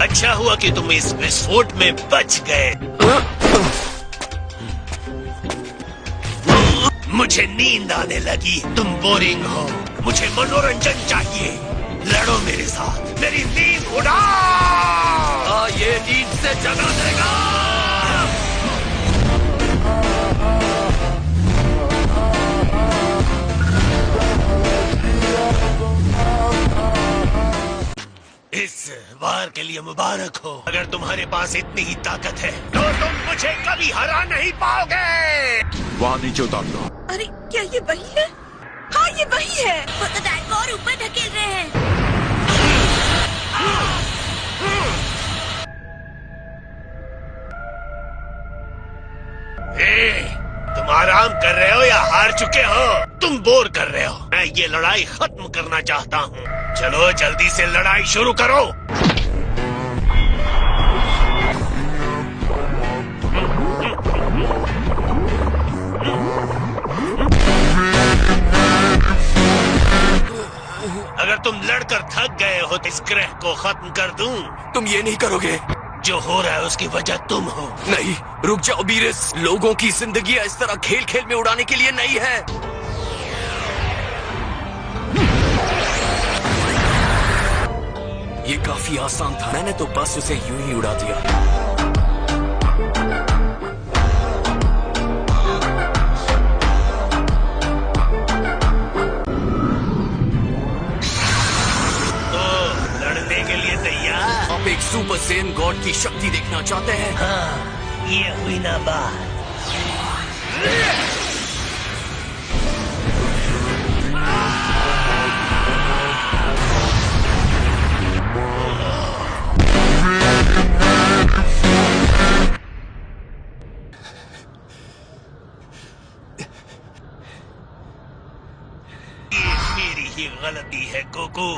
अच्छा हुआ कि तुम इस विस्फोट में बच गए। मुझे नींद आने लगी, तुम बोरिंग हो, मुझे मनोरंजन चाहिए। लड़ो मेरे साथ, मेरी नींद उड़ा। ये नींद से जगा देगा। इस वार के लिए मुबारक हो। अगर तुम्हारे पास इतनी ही ताकत है तो तुम मुझे कभी हरा नहीं पाओगे। वहाँ नीचे उतार दो। अरे क्या ये वही है? हाँ ये वही है। वो तो टैंक को और ऊपर धकेल रहे हैं। तुम आराम कर रहे हो या हार चुके हो? तुम बोर कर रहे हो। मैं ये लड़ाई खत्म करना चाहता हूँ। चलो जल्दी से लड़ाई शुरू करो। अगर तुम लड़कर थक गए हो तो इस ग्रह को खत्म कर दूं। तुम ये नहीं करोगे। जो हो रहा है उसकी वजह तुम हो। नहीं, रुक जाओ बीरस। लोगों की जिंदगी इस तरह खेल खेल में उड़ाने के लिए नहीं है। ये काफी आसान था। मैंने तो बस उसे यूं ही उड़ा दिया। आप एक सुपर सेन गॉड की शक्ति देखना चाहते हैं? हाँ, ये हुई ना बात। ये मेरी ही गलती है कोको।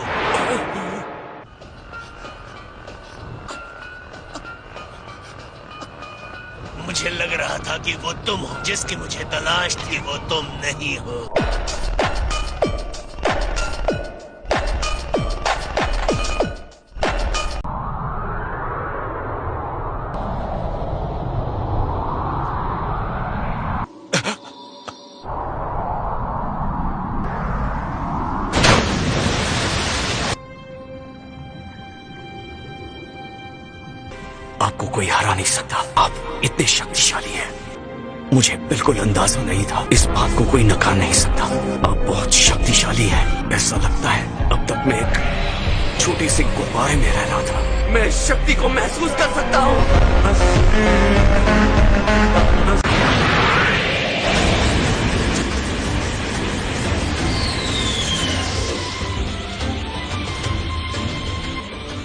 मुझे लग रहा था कि वो तुम हो, जिसकी मुझे तलाश थी वो तुम नहीं हो। आपको कोई हरा नहीं सकता। आप इतने शक्तिशाली हैं। मुझे बिल्कुल अंदाजा नहीं था। इस बात को कोई नकार नहीं सकता। आप बहुत शक्तिशाली हैं। ऐसा लगता है अब तक मैं एक छोटे से गुब्बारे में रह रहा था। मैं शक्ति को महसूस कर सकता हूँ।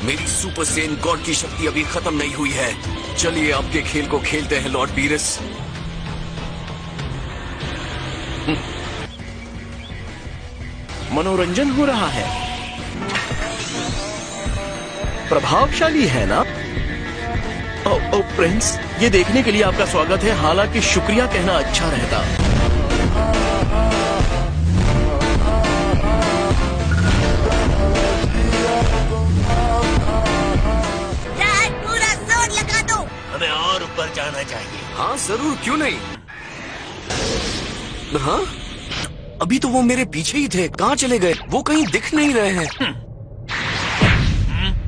मेरी सुपर सेन गॉड की शक्ति अभी खत्म नहीं हुई है। चलिए आपके खेल को खेलते हैं लॉर्ड बीरस। मनोरंजन हो रहा है। प्रभावशाली है ना? ओ प्रिंस, ये देखने के लिए आपका स्वागत है। हालांकि शुक्रिया कहना अच्छा रहता। और ऊपर जाना चाहिए। हाँ जरूर, क्यों नहीं। हाँ, अभी तो वो मेरे पीछे ही थे। कहाँ चले गए? वो कहीं दिख नहीं रहे हैं।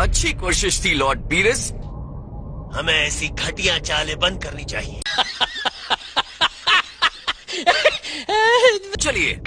अच्छी कोशिश थी लॉर्ड बीरस। हमें ऐसी घटिया चालें बंद करनी चाहिए। चलिए।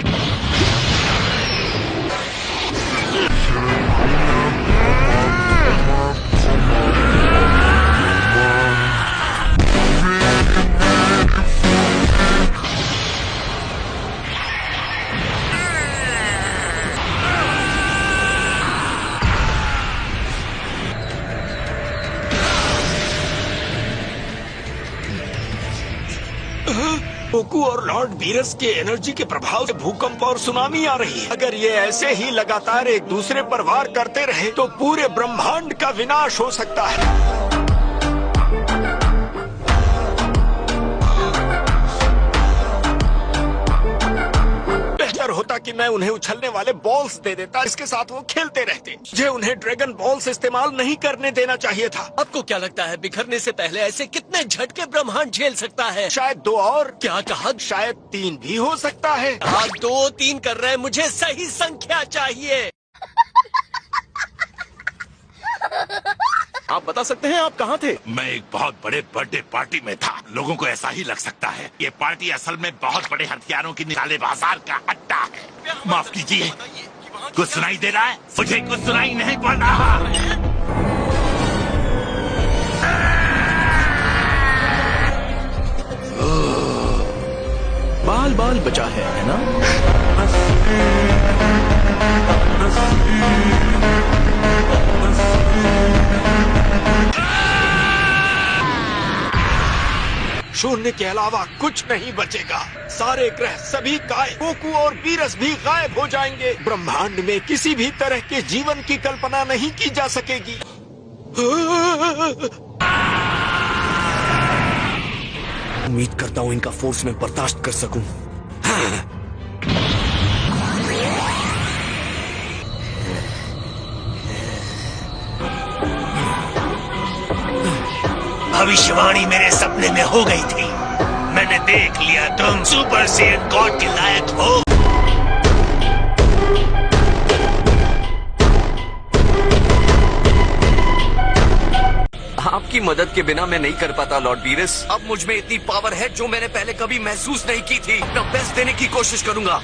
कोको और लॉर्ड बीरस के एनर्जी के प्रभाव से भूकंप और सुनामी आ रही है। अगर ये ऐसे ही लगातार एक दूसरे पर वार करते रहे तो पूरे ब्रह्मांड का विनाश हो सकता है। बेहतर होता कि मैं उन्हें उछलने वाले बॉल्स दे देता, इसके साथ वो खेलते रहते। मुझे उन्हें ड्रैगन बॉल्स इस्तेमाल नहीं करने देना चाहिए था। आपको क्या लगता है बिखरने से पहले ऐसे कितने झटके ब्रह्मांड झेल सकता है? शायद 2 और, क्या कहा? शायद 3 भी हो सकता है। आप 2-3 कर रहे हैं, मुझे सही संख्या चाहिए। आप बता सकते हैं आप कहाँ थे? मैं एक बहुत बड़े बर्थडे पार्टी में था। लोगों को ऐसा ही लग सकता है। ये पार्टी असल में बहुत बड़े हथियारों की निकाले बाजार का अड्डा है। माफ कीजिए, कुछ सुनाई दे रहा है? मुझे कुछ सुनाई नहीं पड़ रहा। बाल बाल बचा है ना? शून्य के अलावा कुछ नहीं बचेगा। सारे ग्रह, सभी काय, गोकू और वीरस भी गायब हो जाएंगे। ब्रह्मांड में किसी भी तरह के जीवन की कल्पना नहीं की जा सकेगी। उम्मीद करता हूँ इनका फोर्स में बर्दाश्त कर सकूं। भविष्यवाणी मेरे सपने में हो गई थी। मैंने देख लिया, तुम सुपर सेन गॉड के लायक हो। आपकी मदद के बिना मैं नहीं कर पाता लॉर्ड बीरस। अब मुझ में इतनी पावर है जो मैंने पहले कभी महसूस नहीं की थी। अपना बेस्ट देने की कोशिश करूंगा।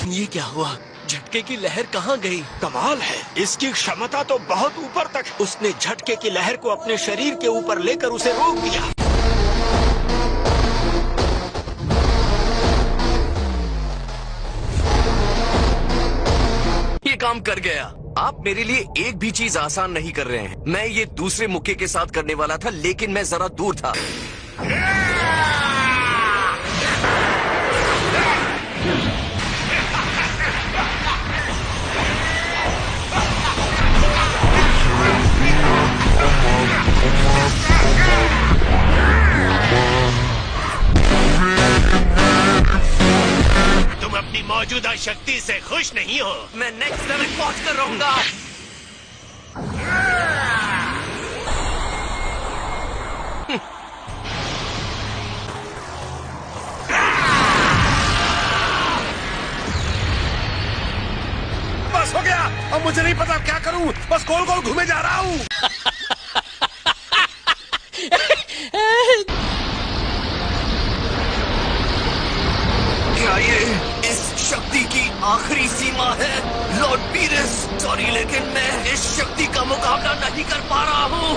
ये क्या हुआ? झटके की लहर कहाँ गई? कमाल है, इसकी क्षमता तो बहुत ऊपर तक है। उसने झटके की लहर को अपने शरीर के ऊपर लेकर उसे रोक दिया। ये काम कर गया। आप मेरे लिए एक भी चीज आसान नहीं कर रहे हैं। मैं ये दूसरे मुक्के के साथ करने वाला था, लेकिन मैं जरा दूर था। तुम अपनी मौजूदा शक्ति से खुश नहीं हो। मैं नेक्स्ट लेवल पहुंच कर रहूंगा। बस हो गया, अब मुझे नहीं पता क्या करूं। बस गोल गोल घूमे जा रहा हूं। क्या ये इस शक्ति की आखिरी सीमा है? लॉर्ड बीरस, सॉरी, लेकिन मैं इस शक्ति का मुकाबला नहीं कर पा रहा हूँ।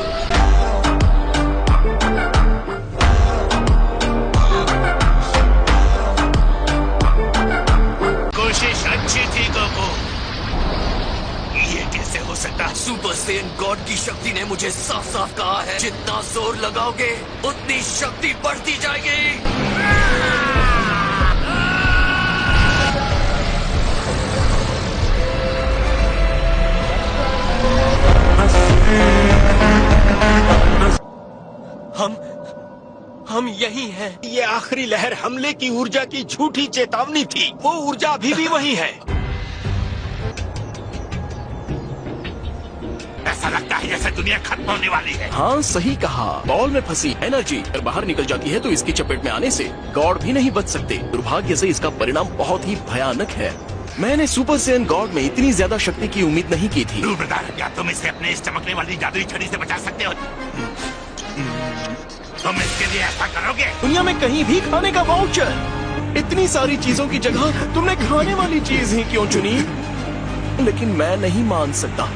कोशिश अच्छी थी गोकू। ये कैसे हो सकता? सुपर सेन गॉड की शक्ति ने मुझे साफ साफ कहा है, जितना जोर लगाओगे उतनी शक्ति बढ़ती जाएगी। हम यही हैं। ये आखिरी लहर हमले की ऊर्जा की झूठी चेतावनी थी। वो ऊर्जा अभी भी वही है। ऐसा लगता है जैसे दुनिया खत्म होने वाली है। हाँ, सही कहा। बॉल में फंसी एनर्जी अगर बाहर निकल जाती है तो इसकी चपेट में आने से गॉड भी नहीं बच सकते। दुर्भाग्य से इसका परिणाम बहुत ही भयानक है। मैंने सुपर सेन गॉड में इतनी ज्यादा शक्ति की उम्मीद नहीं की थी। ब्रदर, क्या तुम इसे अपने इस चमकने वाली जादुई छड़ी से बचा सकते हो? तुम इसके लिए ऐसा करोगे? दुनिया में कहीं भी खाने का वाउचर। इतनी सारी चीजों की जगह तुमने खाने वाली चीज ही क्यों चुनी? लेकिन मैं नहीं मान सकता।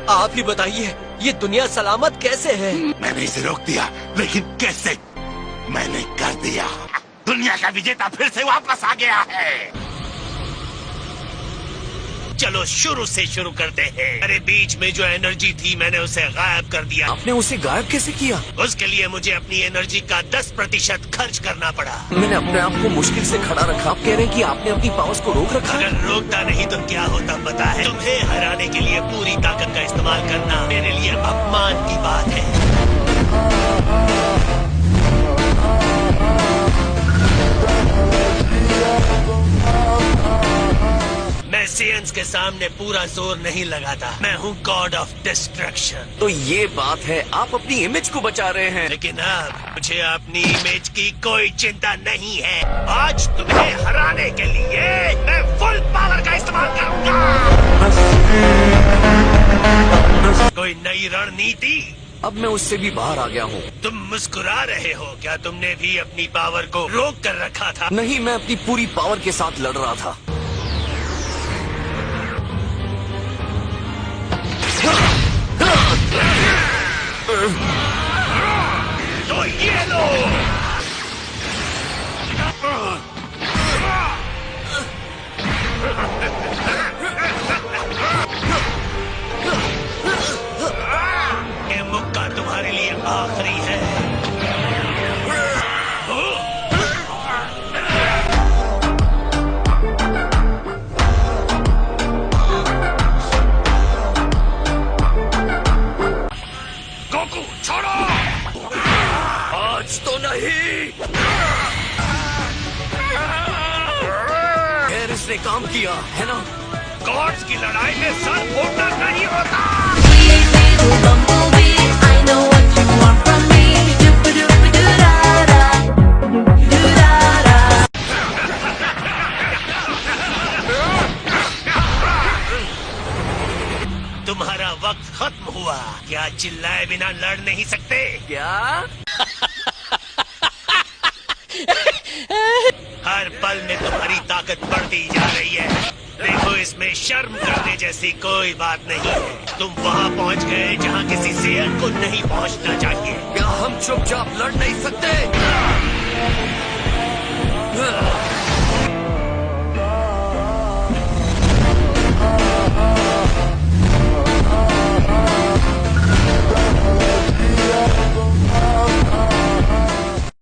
आप ही बताइए, ये दुनिया सलामत कैसे है? मैंने इसे रोक दिया, लेकिन कैसे? मैंने कर दिया। दुनिया का विजेता फिर से वापस आ गया है। चलो शुरू से शुरू करते हैं। अरे बीच में जो एनर्जी थी मैंने उसे गायब कर दिया। आपने उसे गायब कैसे किया? उसके लिए मुझे अपनी एनर्जी का 10% खर्च करना पड़ा। मैंने अपने आप को मुश्किल से खड़ा रखा। आप कह रहे हैं कि आपने अपनी पावर्स को रोक रखा? अगर रोकता नहीं तो क्या होता पता है? तुम्हें हराने के लिए पूरी ताकत का इस्तेमाल करना मेरे लिए अपमान की बात है। मैं सेयंस के सामने पूरा जोर नहीं लगाता। मैं हूँ गॉड ऑफ डिस्ट्रक्शन। तो ये बात है, आप अपनी इमेज को बचा रहे हैं। लेकिन अब मुझे अपनी इमेज की कोई चिंता नहीं है। आज तुम्हें हराने के लिए मैं फुल पावर का इस्तेमाल करूंगा। कोई नई रणनीति? अब मैं उससे भी बाहर आ गया हूँ। तुम मुस्कुरा रहे हो? क्या तुमने भी अपनी पावर को रोक कर रखा था? नहीं, मैं अपनी पूरी पावर के साथ लड़ रहा था। तो ये लो। ये मुक्का तुम्हारे लिए आखिरी है। गोकू छोड़ो। आज तो नहीं। खैर, इसने काम किया है ना? गॉड्स की लड़ाई में सर फोड़ना नहीं होता। Bumblebee, I know what you want from me. Doo-ba-doo-ba-doo-da-da. Doo-da-da. तुम्हारा वक्त खत्म हुआ। क्या चिल्लाए बिना लड़ नहीं सकते? क्या? हर पल में तुम्हारी ताकत बढ़ती जा रही है। देखो, इसमें शर्म करने जैसी कोई बात नहीं है। तुम वहाँ पहुँच गए जहाँ किसी सेयन को नहीं पहुँचना चाहिए। क्या हम चुपचाप लड़ नहीं सकते?